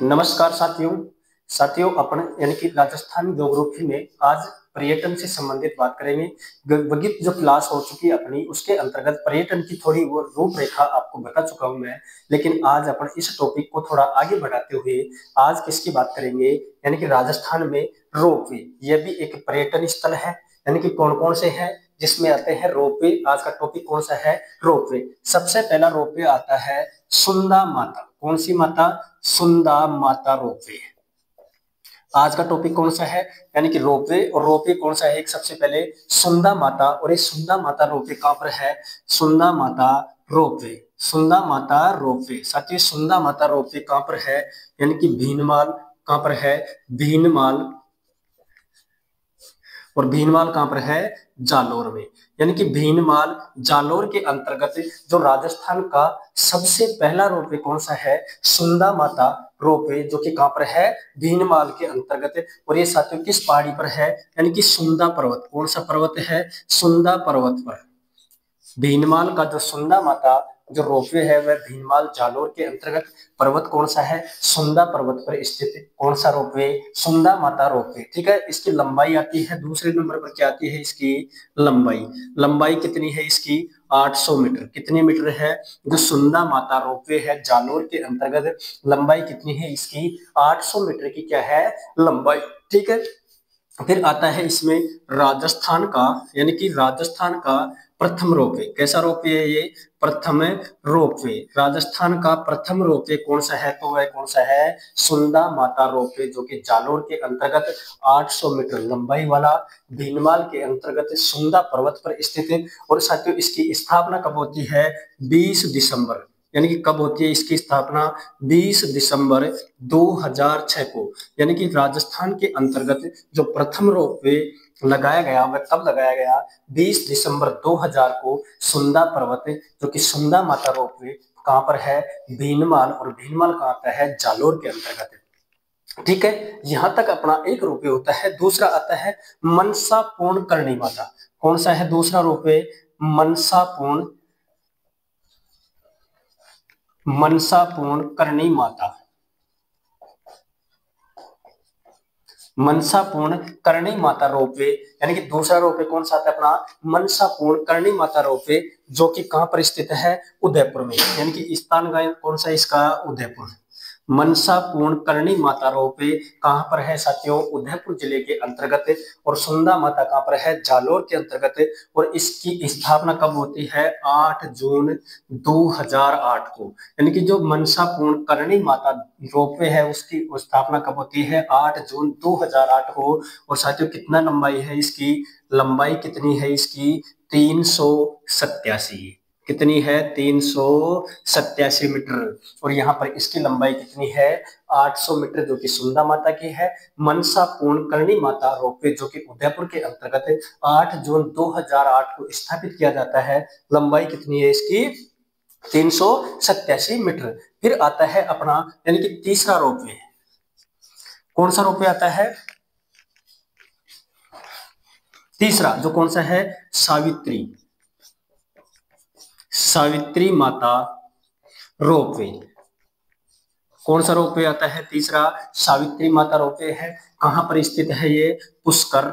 नमस्कार साथियों। अपन यानी कि राजस्थान ज्योग्राफी में आज पर्यटन से संबंधित बात करेंगे। विगत जो क्लास हो चुकी है अपनी, उसके अंतर्गत पर्यटन की थोड़ी वो रूपरेखा आपको बता चुका हूं मैं। लेकिन आज अपन इस टॉपिक को थोड़ा आगे बढ़ाते हुए आज किसकी बात करेंगे, यानी कि राजस्थान में रोपवे। यह भी एक पर्यटन स्थल है। यानी कि कौन कौन से हैं जिसमें आते हैं रोपवे। आज का टॉपिक कौन सा है? रोपवे। सबसे पहला रोपवे आता है सुंदा माता। कौन सी माता? सुंदा माता रोपवे। आज का टॉपिक कौन सा है? यानी कि रोपवे। और रोपवे कौन सा है? एक सबसे पहले सुंदा माता। और ये सुंदा माता रोपवे कहां पर है? सुंदा माता रोपवे। सुंदा माता रोपवे साथियों, सुंदा माता रोपवे कहां पर है? यानी कि भीनमाल। कहां पर है? भीनमाल। और भीनमाल कहां पर है? जालोर में। यानी कि भीनमाल जालोर के अंतर्गत जो राजस्थान का सबसे पहला रोपवे कौन सा है? सुंदा माता रोपवे, जो कि कहां पर है? भीनमाल के अंतर्गत। और ये साथियों किस पहाड़ी पर है? यानी कि सुंदा पर्वत। कौन सा पर्वत है? सुंदा पर्वत पर। भीनमाल का जो सुंदा माता जो रोपवे है वह भीनमाल जालोर के अंतर्गत पर्वत कौन सा है? सुंदा पर्वत पर स्थित कौन सा रोपवे? सुंदा माता रोपवे। ठीक है। इसकी लंबाई आती है दूसरे नंबर पर। क्या आती है इसकी लंबाई? लंबाई कितनी है इसकी? 800 मीटर। कितनी मीटर है? जो सुंदा माता रोपवे है जालोर के अंतर्गत, लंबाई कितनी है इसकी? 800 मीटर की क्या है? लंबाई। ठीक है। फिर आता है इसमें राजस्थान का, यानी कि राजस्थान का प्रथम रोपवे। कैसा रोपवे है ये? प्रथम रोपवे। राजस्थान का प्रथम रोपवे कौन सा है? तो वह कौन सा है? सुंदा माता रोपवे, जो कि जालोर के अंतर्गत 800 मीटर लंबाई वाला भीनमाल के अंतर्गत सुंदा पर्वत पर स्थित है। और साथियों इसकी स्थापना कब होती है? 20 दिसंबर। यानी कि कब होती है इसकी स्थापना? 20 दिसंबर 2006 को। यानी कि राजस्थान के अंतर्गत जो प्रथम रोपवे लगाया गया वह कब लगाया गया? 20 दिसंबर 2000 को सुंदा पर्वत, जो कि सुंदा माता रोपवे कहां पर है? भीनमाल। और भीनमाल कहां आता है? जालोर के अंतर्गत। ठीक है। यहां तक अपना एक रोपवे होता है। दूसरा आता है मनसा पूर्ण करणी माता। कौन सा है दूसरा रोपवे? मनसा पूर्ण करणी माता। मनसा पूर्ण करणी माता रोपवे। यानी कि दूसरा रोपवे कौन सा आता है अपना? मनसा पूर्ण करणी माता रोपवे, जो कि कहां पर स्थित है? उदयपुर में। यानी कि स्थान कौन सा इसका? उदयपुर। मनसा पूर्ण करणी माता रोपवे कहां पर है साथियों? उदयपुर जिले के अंतर्गत। और सुंदा माता कहां पर है? जालोर के अंतर्गत। और इसकी स्थापना कब होती है? 8 जून 2008 को। यानी कि जो मनसा पूर्ण करणी माता रोपवे है उसकी स्थापना कब होती है? 8 जून 2008 को। और साथियों कितना लंबाई है इसकी? लंबाई कितनी है इसकी? 387। कितनी है? 387 मीटर। और यहाँ पर इसकी लंबाई कितनी है? 800 मीटर, जो कि सुंदा माता की है। मनसा पूर्ण करणी माता रोपवे, जो कि उदयपुर के अंतर्गत 8 जून 2008 को स्थापित किया जाता है। लंबाई कितनी है इसकी? 387 मीटर। फिर आता है अपना यानी कि तीसरा रोपवे। कौन सा रोपवे आता है? तीसरा जो कौन सा है? सावित्री। सावित्री माता रोपवे। कौन सा रोपवे आता है? तीसरा सावित्री माता रोपवे है। कहां पर स्थित है ये? पुष्कर।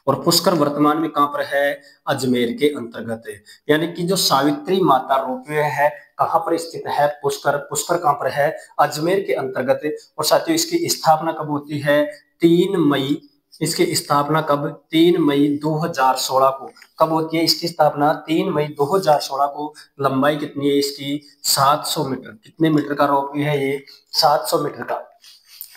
और पुष्कर वर्तमान में कहां पर है? अजमेर के अंतर्गत है। यानी कि जो सावित्री माता रोपवे है कहां पर स्थित है? पुष्कर। पुष्कर कहां पर है? अजमेर के अंतर्गत है। और साथियों इसकी स्थापना कब होती है? 3 मई। इसकी स्थापना कब? 3 मई 2016 को। कब होती है इसकी स्थापना? 3 मई 2016 को। लंबाई कितनी है इसकी? 700 मीटर। कितने मीटर का रोपवे है ये? 700 मीटर का।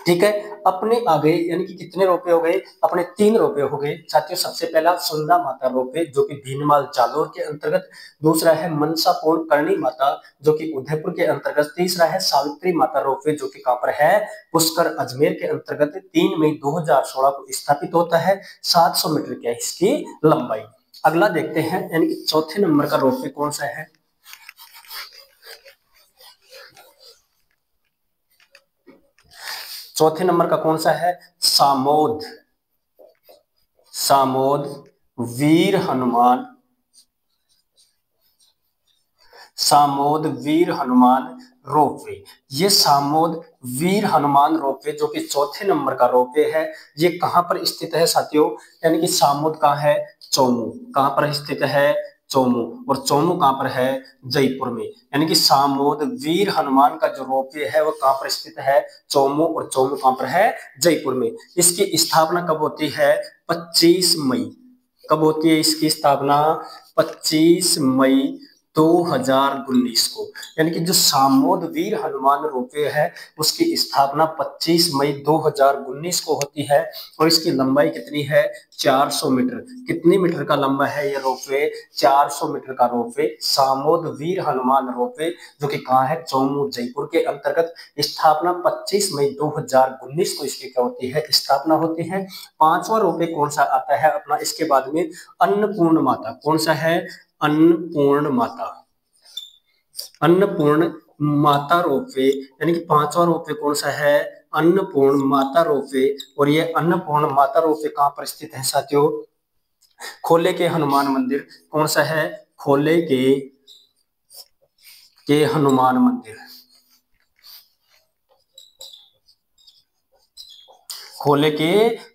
ठीक है। अपने आगे यानी कि कितने रोपवे हो गए? अपने 3 रोपवे हो गए साथियों। सबसे पहला सुंदा माता रोपवे, जो कि भीनमाल जालोर के अंतर्गत। दूसरा है मनसा पूर्ण करणी माता, जो कि उदयपुर के अंतर्गत। तीसरा है सावित्री माता रोपवे, जो कि कहां पर है? पुष्कर अजमेर के अंतर्गत। 3 मई 2016 को स्थापित होता है। 700 मीटर की है इसकी लंबाई। अगला देखते हैं, यानी कि चौथे नंबर का रोपवे कौन सा है? चौथे नंबर का कौन सा है? सामोद। सामोद वीर हनुमान। सामोद वीर हनुमान रोपवे। ये सामोद वीर हनुमान रोपवे जो कि चौथे नंबर का रोपवे है, ये कहां पर स्थित है साथियों? यानी कि सामोद कहाँ है? चौमू। कहां पर स्थित है? चौमू। और चौमू कहां पर है? जयपुर में। यानी कि सामोद वीर हनुमान का जो रोपवे है वो कहां पर स्थित है? चौमू। और चौमू कहां पर है? जयपुर में। इसकी स्थापना कब होती है? 25 मई। कब होती है इसकी स्थापना? 25 मई 2019 को। यानी कि जो सामोद वीर हनुमान रोपवे है उसकी स्थापना 25 मई 2019 को होती है। और इसकी लंबाई कितनी है? 400 मीटर। कितनी मीटर का लंबा है ये रोपवे? 400 मीटर का रोपवे, सामोद वीर हनुमान रोपवे, जो कि कहाँ है? चौमू जयपुर के अंतर्गत। स्थापना 25 मई 2019 को इसकी क्या होती है? स्थापना होती है। पांचवा रोपवे कौन सा आता है अपना इसके बाद में? अन्नपूर्ण माता। कौन सा है? अन्नपूर्ण माता। अन्नपूर्ण माता रोपवे। यानी कि पांचवा रोपवे कौन सा है? अन्नपूर्ण माता रोपवे। और ये अन्नपूर्ण माता रोपवे कहां पर स्थित है साथियों? खोले के हनुमान मंदिर। कौन सा है? खोले के हनुमान मंदिर। खोले के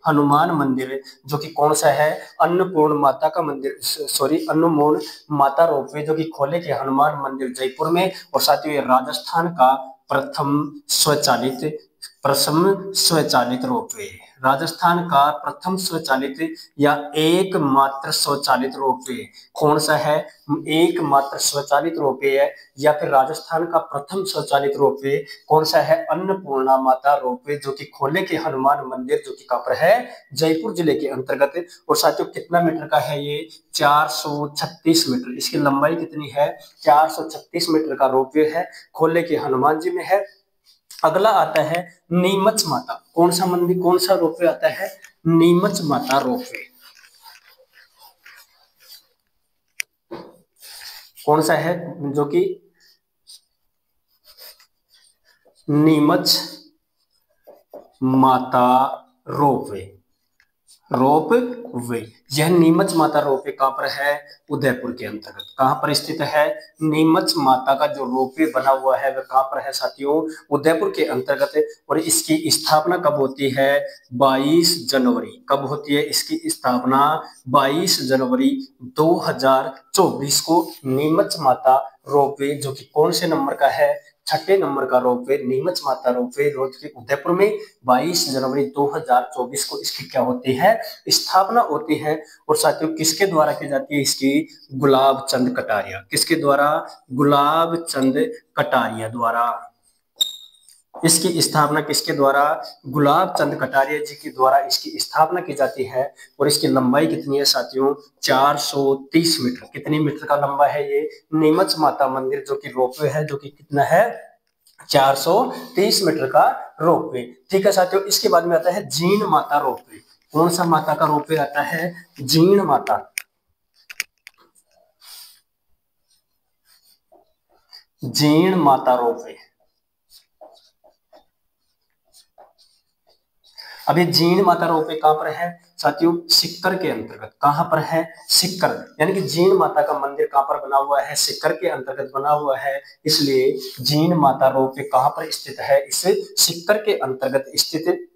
हनुमान मंदिर जो कि कौन सा है? अन्नपूर्ण माता का मंदिर, सॉरी अन्नपूर्ण माता रोपवे, जो कि खोले के हनुमान मंदिर जयपुर में। और साथियों ये राजस्थान का प्रथम स्वचालित रोपवे। राजस्थान का प्रथम स्वचालित या एकमात्र स्वचालित रोपवे कौन सा है? एकमात्र स्वचालित रोपवे है या फिर राजस्थान का प्रथम स्वचालित रोपवे कौन सा है? अन्नपूर्णा माता रोपवे, जो कि खोले के हनुमान मंदिर, जो कि कहां पर है? जयपुर जिले के अंतर्गत। और साथियों कितना मीटर का है ये? 436 मीटर। इसकी लंबाई कितनी है? 436 मीटर का रोपवे है, खोले के हनुमान जी में है। अगला आता है नीमच माता। कौन सा मंदिर, कौन सा रोपवे आता है? नीमच माता रोपवे। कौन सा है? जो कि नीमच माता रोपवे। रोपवे। यह नीमच माता रोपवे कहां पर है? उदयपुर के अंतर्गत। कहां पर स्थित है? नीमच माता का जो रोपवे बना हुआ है वह कहां पर है साथियों? उदयपुर के अंतर्गत। और इसकी स्थापना कब होती है? 22 जनवरी। कब होती है इसकी स्थापना? 22 जनवरी 2024 को नीमच माता रोपवे, जो कि कौन से नंबर का है? छठे नंबर का रोपवे, नीमच माता रोपवे रोड के उदयपुर में 22 जनवरी 2024 को इसकी क्या होती है? स्थापना होती है। और साथियों किसके द्वारा की जाती है इसकी? गुलाब चंद कटारिया। किसके द्वारा? गुलाब चंद कटारिया द्वारा। इसकी स्थापना किसके द्वारा? गुलाब चंद कटारिया जी के द्वारा इसकी स्थापना की जाती है। और इसकी लंबाई कितनी है साथियों? 430 मीटर। कितनी मीटर का लंबा है ये? नीमच माता मंदिर जो कि रोपवे है, जो कि कितना है? 430 मीटर का रोपवे। ठीक है साथियों, इसके बाद में आता है जीण माता रोपवे। कौन सा माता का रोपवे आता है? जीण माता। जीण माता रोपवे। अब ये जीण माता रोपवे कहां पर है साथियों? सिक्कर के अंतर्गत। कहां पर है? सिक्कर। यानी कि जीण माता का मंदिर कहां पर बना हुआ है? सिक्कर के अंतर्गत बना हुआ है। इसलिए जीण माता रोपवे कहां पर स्थित है? इस सिक्कर के अंतर्गत स्थित।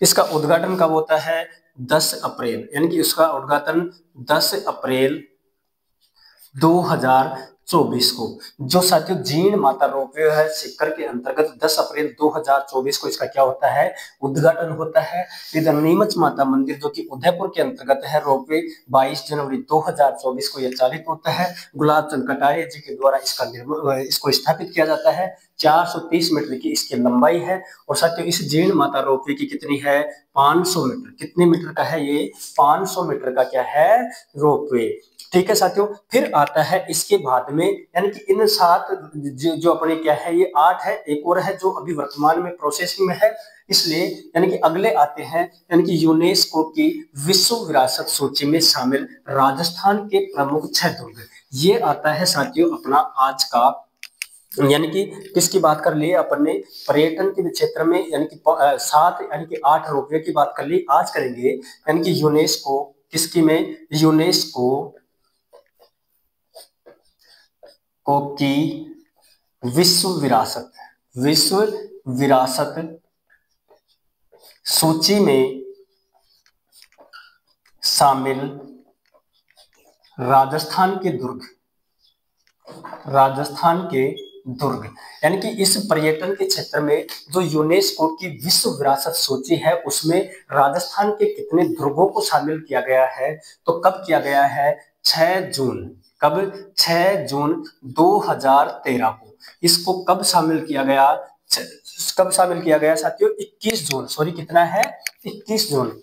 इसका उद्घाटन कब होता है? 10 अप्रैल। यानी कि इसका उद्घाटन 10 अप्रैल 2024 को। जो साथियों जीण माता रोपवे है सिक्कर के अंतर्गत 10 अप्रैल 2024 को इसका क्या होता है? उद्घाटन होता है। इधर नीमच माता मंदिर जो कि उदयपुर के अंतर्गत है रोपवे 22 जनवरी 2024 को यह चालित होता है। गुलाब चंद कटारिया जी के द्वारा इसको स्थापित किया जाता है। 430 मीटर की इसकी लंबाई है। और साथियों इस जीण माता रोपवे की कितनी है? 500 मीटर। कितने मीटर का है ये? 500 मीटर का क्या है? रोपवे। ठीक है साथियों, फिर आता है इसके बाद में, यानी कि इन 7 जो अपने क्या है ये 8 है, एक और है जो अभी वर्तमान में प्रोसेसिंग में है। इसलिए यानी कि अगले आते हैं, यानी कि यूनेस्को की विश्व विरासत सूची में शामिल राजस्थान के प्रमुख 6 दुर्ग। ये आता है साथियों अपना आज का, यानी कि किसकी बात कर ली अपन ने? पर्यटन के क्षेत्र में, यानी कि 7 यानी कि 8 रोपवे की बात कर ली। आज करेंगे यानी कि यूनेस्को, किसकी में? यूनेस्को को की विश्व विरासत सूची में शामिल राजस्थान के दुर्ग, यानी कि इस पर्यटन के क्षेत्र में जो यूनेस्को की विश्व विरासत सूची है उसमें राजस्थान के कितने दुर्गों को शामिल किया गया है, तो कब किया गया है, 6 जून, कब, 6 जून 2013 को। इसको कब शामिल किया गया, कब शामिल किया गया साथियों, 21 जून, सॉरी कितना है, 21 जून,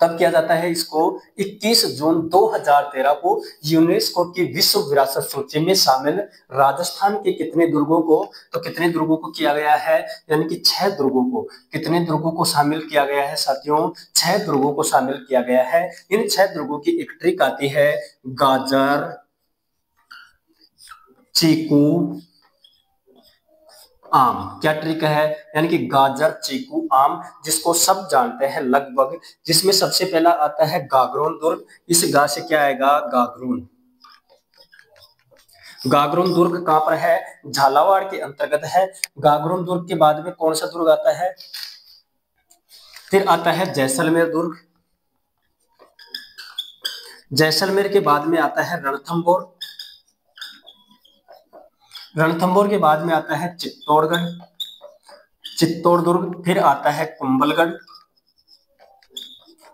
तब किया जाता है इसको 21 जून 2013 को यूनेस्को की विश्व विरासत सूची में शामिल राजस्थान के कितने दुर्गों को, तो कितने दुर्गों को किया गया है, यानी कि 6 दुर्गों को, कितने दुर्गों को शामिल किया गया है साथियों, 6 दुर्गों को शामिल किया गया है। इन 6 दुर्गों की एक ट्रिक आती है, गाजर, चीकू, आम। क्या ट्रिक है, यानी कि गाजर, चीकू, आम, जिसको सब जानते हैं लगभग, जिसमें सबसे पहला आता है गागरोन दुर्ग। इस गा से क्या आएगा, गागरोन। गागरोन दुर्ग कहां पर है, झालावाड़ के अंतर्गत है। गागरोन दुर्ग के बाद में कौन सा दुर्ग आता है, फिर आता है जैसलमेर दुर्ग। जैसलमेर के बाद में आता है रणथंभौर। रणथंभौर के बाद में आता है चित्तौड़गढ़, चित्तौड़ दुर्ग। फिर आता है कुंभलगढ़,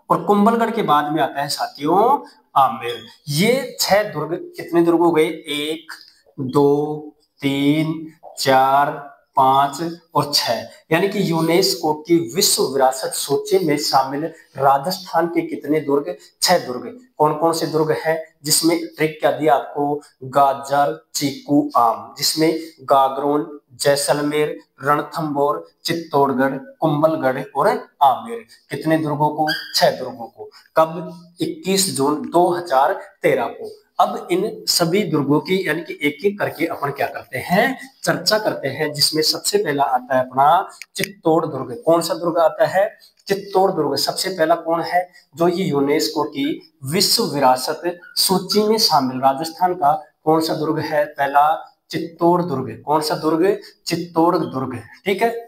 और कुंभलगढ़ के बाद में आता है साथियों आमेर। ये 6 दुर्ग, कितने दुर्ग हो गए, 1 2 3 4 5 और 6, यानी कि यूनेस्को की विश्व विरासत सूची में शामिल राजस्थान के कितने दुर्ग, 6 दुर्ग। कौन कौन से दुर्ग हैं, जिसमें ट्रिक क्या दिया आपको, गाजर, चीकू, आम, जिसमें गागरोन, जैसलमेर, रणथंभौर, चित्तौड़गढ़, कुंभलगढ़ और आमेर। कितने दुर्गों को, 6 दुर्गों को। कब, 21 जून 2013 को। अब इन सभी दुर्गों की, यानी कि एक एक करके अपन क्या करते हैं, चर्चा करते हैं, जिसमें सबसे पहला आता है अपना चित्तौड़ दुर्ग। कौन सा दुर्ग आता है, चित्तौड़ दुर्ग। सबसे पहला कौन है, जो ये यूनेस्को की विश्व विरासत सूची में शामिल राजस्थान का कौन सा दुर्ग है, पहला चित्तौड़ दुर्ग। कौन सा दुर्ग, चित्तौड़ दुर्ग, ठीक है।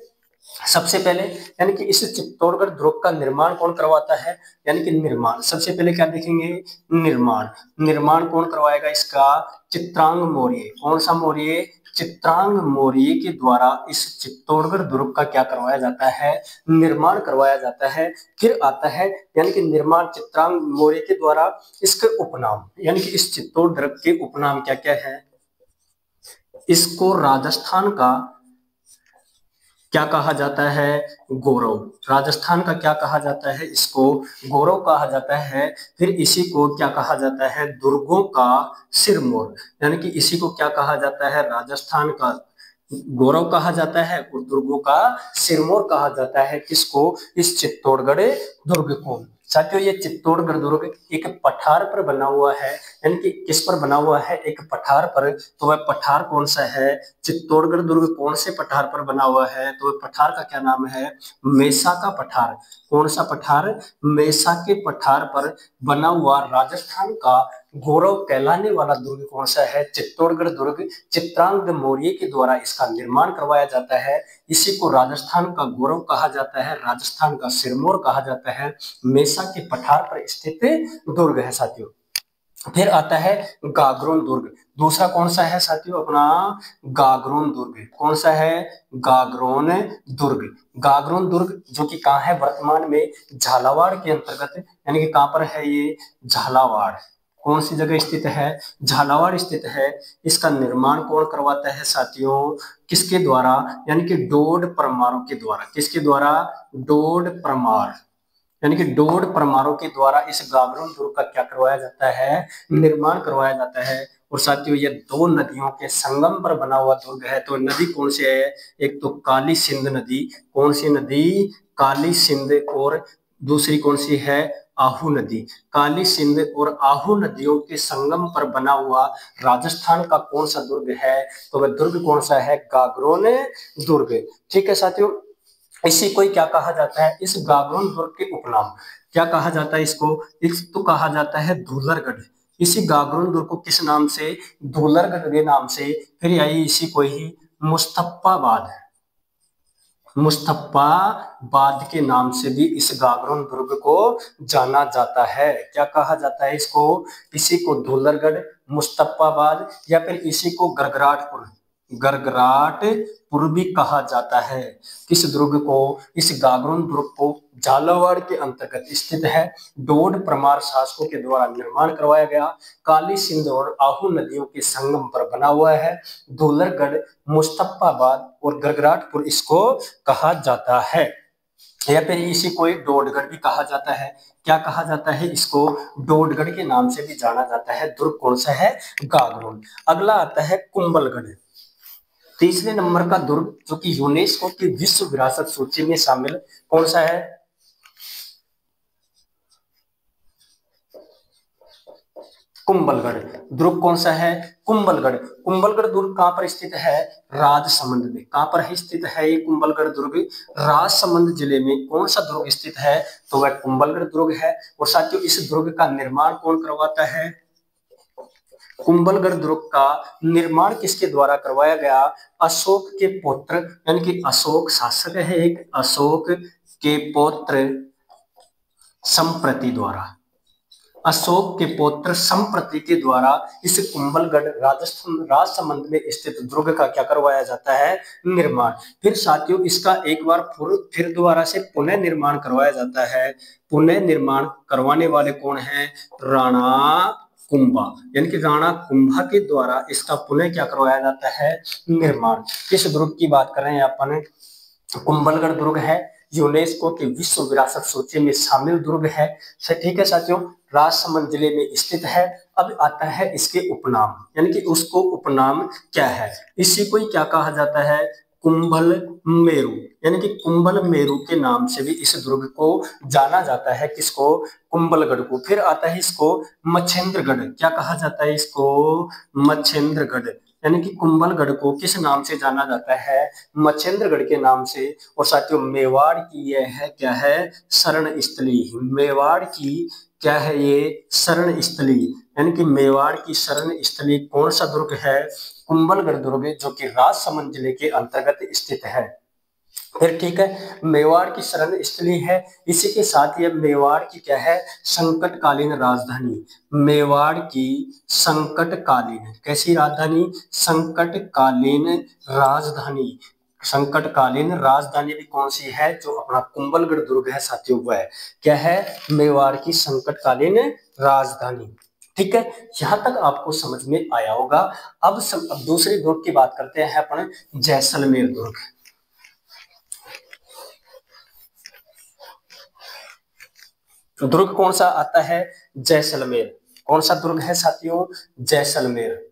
सबसे पहले, यानी कि इस चित्तौड़गढ़ दुर्ग का निर्माण कौन करवाता है, यानी कि निर्माण, सबसे पहले क्या देखेंगे, निर्माण। निर्माण कौन करवाएगा इसका, चित्रांग मौर्य। कौन सा मौर्य, चित्रांग मौर्य के द्वारा इस चित्तौड़गढ़ दुर्ग का क्या करवाया जाता है, निर्माण करवाया जाता है। फिर आता है, यानी कि निर्माण चित्रांग मौर्य के द्वारा, इसके उपनाम, यानी कि इस चित्तौड़ दुर्ग के उपनाम क्या क्या है, इसको राजस्थान का क्या कहा जाता है, गौरव। राजस्थान का क्या कहा जाता है, इसको गौरव कहा जाता है। फिर इसी को क्या कहा जाता है, दुर्गों का सिरमौर, यानी कि इसी को क्या कहा जाता है, राजस्थान का गौरव कहा जाता है और दुर्गों का सिरमौर कहा जाता है। किसको, इस चित्तौड़गढ़ दुर्ग को। साथियों ये चित्तौड़गढ़ दुर्ग एक पठार पर बना हुआ है, यानी कि किस पर बना हुआ है, एक पठार पर। तो वह पठार कौन सा है, चित्तौड़गढ़ दुर्ग कौन से पठार पर बना हुआ है, तो वह पठार का क्या नाम है, मेसा का पठार। कौन सा पठार, मेसा के पठार पर बना हुआ राजस्थान का गौरव कहलाने वाला दुर्ग कौन सा है, चित्तौड़गढ़ दुर्ग। चित्रांगद मौर्य के द्वारा इसका निर्माण करवाया जाता है। इसी को राजस्थान का गौरव कहा जाता है, राजस्थान का सिरमौर कहा जाता है। मेसा के पठार पर स्थित दुर्ग है साथियों। फिर आता है गागरोन दुर्ग। दूसरा कौन सा है साथियों, अपना गागरोन दुर्ग। कौन सा है, गागरोन दुर्ग। गागरोन दुर्ग जो कि कहाँ है, वर्तमान में झालावाड़ के अंतर्गत, यानी कि कहाँ पर है ये, झालावाड़। कौन सी जगह स्थित है, झालावाड़ स्थित है। इसका निर्माण कौन करवाता है साथियों, किसके द्वारा, यानी कि डोड परमारों के द्वारा। किसके द्वारा, डोड परमार, यानी कि डोड परमारों के द्वारा इस गागरोन दुर्ग का क्या करवाया जाता है, निर्माण करवाया जाता है। और साथियों ये 2 नदियों के संगम पर बना हुआ दुर्ग है। तो नदी कौन सी है, एक तो काली सिंध नदी। कौन सी नदी, काली सिंध, और दूसरी कौन सी है, आहू नदी। काली सिंध और आहू नदियों के संगम पर बना हुआ राजस्थान का कौन सा दुर्ग है, तो वह दुर्ग कौन सा है, गागरोन दुर्ग। ठीक है साथियों, इसी को क्या कहा जाता है, इस गागरोन दुर्ग के उपनाम क्या कहा जाता है, इसको तो कहा जाता है धूलरगढ़। इसी गागरोन दुर्ग को किस नाम से, धूलरगढ़ के नाम से, फिर यही इसी को ही मुस्तफाबाद, मुस्तफाबाद के नाम से भी इस गागरोन दुर्ग को जाना जाता है। क्या कहा जाता है इसको, इसी को धूलरगढ़, मुस्तफाबाद या फिर इसी को गरगराटपुर, गरगराटपुर भी कहा जाता है। किस दुर्ग को, इस गागरोन दुर्ग को झालावाड़ के अंतर्गत स्थित है। डोड परमार शासकों के द्वारा निर्माण करवाया गया। काली सिंध और आहू नदियों के संगम पर बना हुआ है। धूलरगढ़, मुस्तफाबाद और गरगराटपुर इसको कहा जाता है, या फिर इसी को डोडगढ़ भी कहा जाता है। क्या कहा जाता है इसको, डोडगढ़ के नाम से भी जाना जाता है। दुर्ग कौन सा है, गागरोन। अगला आता है कुंभलगढ़, तीसरे नंबर का दुर्ग जो कि यूनेस्को की विश्व विरासत सूची में शामिल कौन सा है, कुंभलगढ़। दुर्ग कौन सा है, कुंभलगढ़। कुंभलगढ़ दुर्ग कहां पर स्थित है, राजसमंद में। कहां पर है स्थित है ये कुंभलगढ़ दुर्ग, राजसमंद जिले में। कौन सा दुर्ग स्थित है, तो वह कुंभलगढ़ दुर्ग है। और साथियों इस दुर्ग का निर्माण कौन करवाता है, कुंभलगढ़ दुर्ग का निर्माण किसके द्वारा करवाया गया, अशोक के पुत्र, यानी कि अशोक शासक है एक, अशोक के पौत्र संप्रति द्वारा, अशोक के पौत्र संप्रति के द्वारा इस कुंभलगढ़ राजस्थान राजसमंद में स्थित दुर्ग का क्या करवाया जाता है, निर्माण। फिर साथियों इसका एक बार फिर दोबारा से पुनः निर्माण करवाया जाता है। पुनः निर्माण करवाने वाले कौन है, राणा कुंभा, यानी कि राणा कुंभा के द्वारा इसका पुनः क्या करवाया जाता है, निर्माण। किस दुर्ग की बात कर रहे हैं अपन, कुंभलगढ़ दुर्ग है, यूनेस्को की विश्व विरासत सूची में शामिल दुर्ग है। ठीक है साथियों, राजसमंद जिले में स्थित है। अब आता है इसके उपनाम, यानी कि उसको उपनाम क्या है, इसी को ही क्या कहा जाता है, कुंभल मेरू, यानी कि कुंभल मेरू के नाम से भी इस दुर्ग को जाना जाता है। किसको, कुंभलगढ़ को। फिर आता है इसको मच्छेंद्रगढ़। क्या कहा जाता है इसको, मच्छेंद्रगढ़, यानी कि कुंभलगढ़ को किस नाम से जाना जाता है, मच्छेंद्रगढ़ के नाम से। और साथियों मेवाड़ की यह है क्या है, शरण स्थली। मेवाड़ की क्या है ये, शरण स्थली, यानी कि मेवाड़ की शरण स्थली कौन सा दुर्ग है, कुंभलगढ़ दुर्ग, जो कि राजसमंद जिले के अंतर्गत स्थित है। फिर ठीक है, मेवाड़ की शरण स्थली है। इसी के साथ ये मेवाड़ की क्या है, संकटकालीन राजधानी। मेवाड़ की संकटकालीन कैसी राजधानी, संकटकालीन राजधानी। संकटकालीन राजधानी भी कौन सी है, जो अपना कुंभलगढ़ दुर्ग है साथियों, वह है क्या है, मेवाड़ की संकटकालीन राजधानी। ठीक है, यहां तक आपको समझ में आया होगा। अब दूसरे दुर्ग की बात करते हैं अपन, जैसलमेर दुर्ग। दुर्ग कौन सा आता है, जैसलमेर। कौन सा दुर्ग है साथियों, जैसलमेर।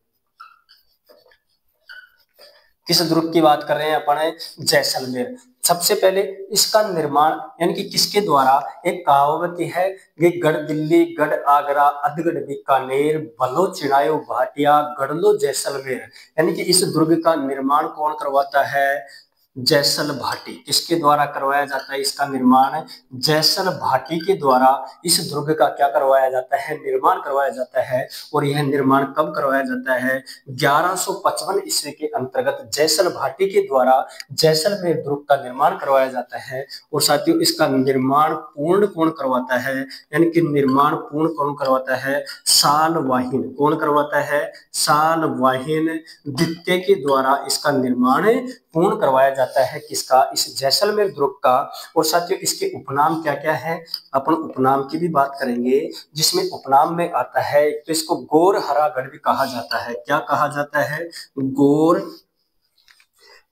किस दुर्ग की बात कर रहे हैं अपन, जैसलमेर। सबसे पहले इसका निर्माण यानी कि किसके द्वारा, एक कहावत है कि गढ़ दिल्ली, गढ़ आगरा, अधगढ़ बीकानेर, भलो चिड़ायो भाटिया, गढ़ लो जैसलमेर। यानी कि इस दुर्ग का निर्माण कौन करवाता है, जैसल भाटी। किसके द्वारा करवाया जाता है इसका निर्माण, जैसल भाटी के द्वारा इस दुर्ग का क्या करवाया जाता है, निर्माण करवाया जाता है। और यह निर्माण कब करवाया जाता है, 1155 ईस्वी के अंतर्गत जैसल भाटी के द्वारा जैसलमेर दुर्ग का निर्माण करवाया जाता है। और साथियों इसका निर्माण पूर्ण कौन करवाता है, यानी कि निर्माण पूर्ण कौन करवाता है, सालवाहिन। कौन करवाता है, सालवाहिन द्वितीय के द्वारा इसका निर्माण पूर्ण करवाया जाता है। किसका, इस जैसलमेर दुर्ग का। और साथियों इसके उपनाम क्या क्या है, अपन उपनाम की भी बात करेंगे, जिसमें उपनाम में आता है तो इसको गोर हरागढ़ भी कहा जाता है। क्या कहा जाता है,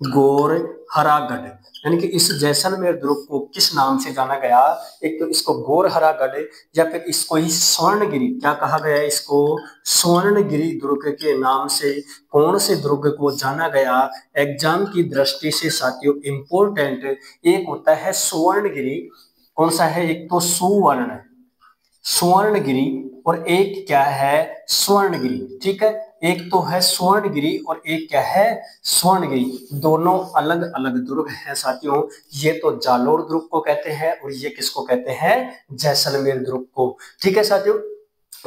गोर हरागढ़। यानी कि इस जैसलमेर दुर्ग को किस नाम से जाना गया, एक तो इसको गोर हरागढ़, या फिर इसको ही स्वर्णगिरी। क्या कहा गया इसको, स्वर्णगिरी दुर्ग के नाम से कौन से दुर्ग को जाना गया। एग्जाम की दृष्टि से साथियों इंपोर्टेंट एक होता है स्वर्णगिरी, कौन सा है, एक तो सुवर्ण स्वर्णगिरी, और एक क्या है, स्वर्णगिरी। ठीक है, एक तो है स्वर्णगिरी और एक क्या है, स्वर्णगिरी। दोनों अलग अलग दुर्ग हैं साथियों। ये तो जालोर दुर्ग को कहते हैं और ये किसको कहते हैं, जैसलमेर दुर्ग को। ठीक है साथियों,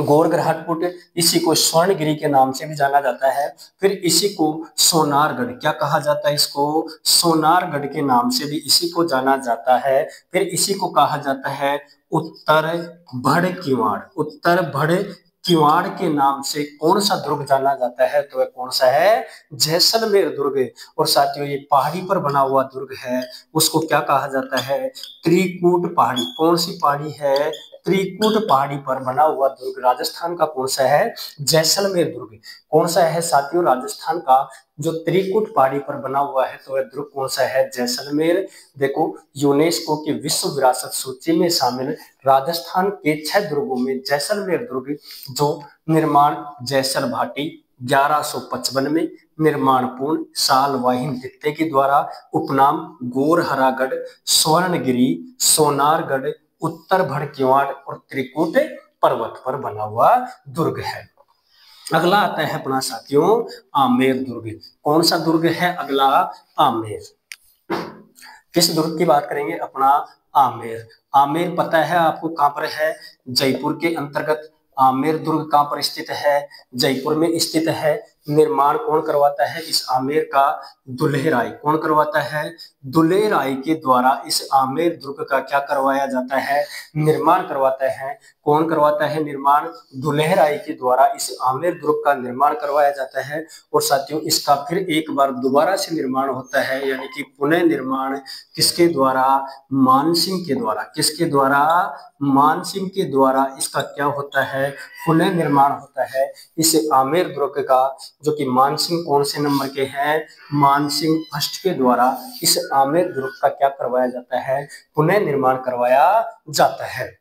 गोरगढ़पुट, इसी को स्वर्णगिरी के नाम से भी जाना जाता है। फिर इसी को सोनारगढ़, क्या कहा जाता है, इसको सोनारगढ़ के नाम से भी इसी को जाना जाता है। फिर इसी को कहा जाता है उत्तर भड़किवाड़। उत्तर भड़किवाड़ के नाम से कौन सा दुर्ग जाना जाता है, तो वह कौन सा है, जैसलमेर दुर्ग। और साथियों ये पहाड़ी पर बना हुआ दुर्ग है, उसको क्या कहा जाता है, त्रिकूट पहाड़ी। कौन सी पहाड़ी है, त्रिकूट पहाड़ी पर बना हुआ दुर्ग राजस्थान का कौन सा है, जैसलमेर दुर्ग। कौन सा है साथियों, राजस्थान का जो त्रिकूट पहाड़ी पर बना हुआ है, तो वह दुर्ग कौन सा है, जैसलमेर। देखो यूनेस्को की विश्व विरासत सूची में शामिल राजस्थान के 6 दुर्गों में जैसलमेर दुर्ग, जो निर्माण जैसल भाटी 1155 में निर्माण पूर्ण, साल वाहिन दित्ते के द्वारा, उपनाम गोरहरागढ़, स्वर्णगिरी, सोनारगढ़, उत्तर भड़किवाड़ और त्रिकूट पर्वत पर बना हुआ दुर्ग है। अगला आता है अपना साथियों आमेर दुर्ग। कौन सा दुर्ग है अगला, आमेर। किस दुर्ग की बात करेंगे, अपना आमेर। आमेर पता है आपको कहां पर है, जयपुर के अंतर्गत। आमेर दुर्ग कहां पर स्थित है, जयपुर में स्थित है। निर्माण कौन करवाता है इस आमेर का, दुल्हेराय। कौन करवाता है, दुल्हेराय के द्वारा इस आमेर दुर्ग का क्या करवाया जाता है, निर्माण करवाता है। कौन करवाता है निर्माण, दुल्हेराय के द्वारा इस आमेर दुर्ग का निर्माण करवाया जाता है। और साथियों इसका फिर एक बार दोबारा से निर्माण होता है, यानी कि पुनः निर्माण किसके द्वारा, मानसिंह के द्वारा। किसके द्वारा, मानसिंह के द्वारा इसका क्या होता है, पुनः निर्माण होता है इस आमेर दुर्ग का, जो कि मानसिंह कौन से नंबर के हैं, मानसिंह फर्स्ट के द्वारा इस आमेर दुर्ग का क्या करवाया जाता है, पुनः निर्माण करवाया जाता है।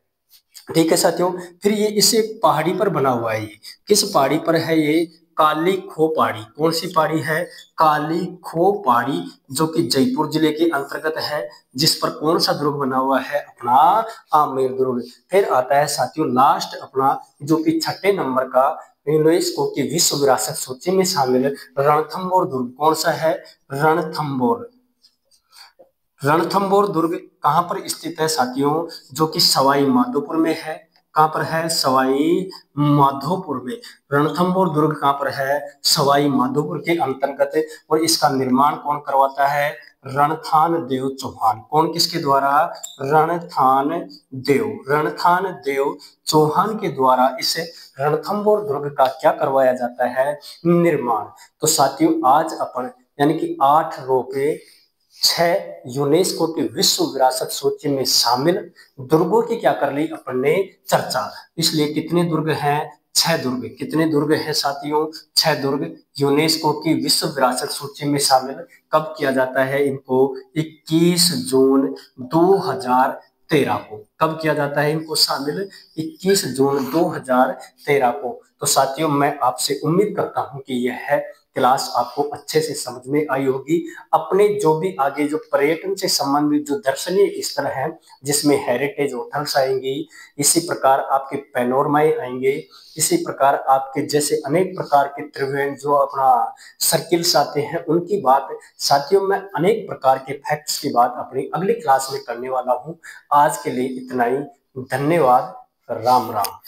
ठीक है साथियों, फिर ये इसे पहाड़ी पर बना हुआ है। ये किस पहाड़ी पर है, ये काली खो पहाड़ी। कौन सी पहाड़ी है, काली खो पहाड़ी, जो कि जयपुर जिले के अंतर्गत है, जिस पर कौन सा दुर्ग बना हुआ है, अपना आमेर दुर्ग। फिर आता है साथियों लास्ट अपना, जो कि 6 नंबर का यूनेस्को की विश्व विरासत सूची में शामिल रणथंबोर दुर्ग। कौन सा है, रणथंबोर। रणथंबोर दुर्ग कहां पर स्थित है साथियों, जो कि सवाई माधोपुर में है। कहां पर है, सवाई माधोपुर में। रणथंबोर दुर्ग कहां पर है, सवाई माधोपुर के अंतर्गत। और इसका निर्माण कौन करवाता है, रणथान देव चौहान। कौन किसके द्वारा, रणथान देव चौहान के द्वारा इस रणथंबोर दुर्ग का क्या करवाया जाता है, निर्माण। तो साथियों आज अपन यानी कि 8 रोपे 6 यूनेस्को की विश्व विरासत सूची में शामिल दुर्गों की क्या कर ली अपन ने चर्चा। इसलिए कितने दुर्ग हैं, 6 दुर्ग। कितने दुर्ग हैं साथियों, 6 दुर्ग यूनेस्को की विश्व विरासत सूची में शामिल। कब किया जाता है इनको, 21 जून 2013 को। कब किया जाता है इनको शामिल, 21 जून 2013 को। तो साथियों मैं आपसे उम्मीद करता हूं कि यह है क्लास आपको अच्छे से समझ में आई होगी। अपने जो भी आगे जो पर्यटन से संबंधित जो दर्शनीय स्थल है, जिसमें हेरिटेज होटल्स आएंगी, इसी प्रकार आपके पैनोरमाए आएंगे, इसी प्रकार आपके जैसे अनेक प्रकार के त्रिवेण जो अपना सर्किल्स आते हैं, उनकी बात साथियों मैं अनेक प्रकार के फैक्ट्स की बात अपनी अगली क्लास में करने वाला हूं। आज के लिए इतना ही, धन्यवाद, राम राम।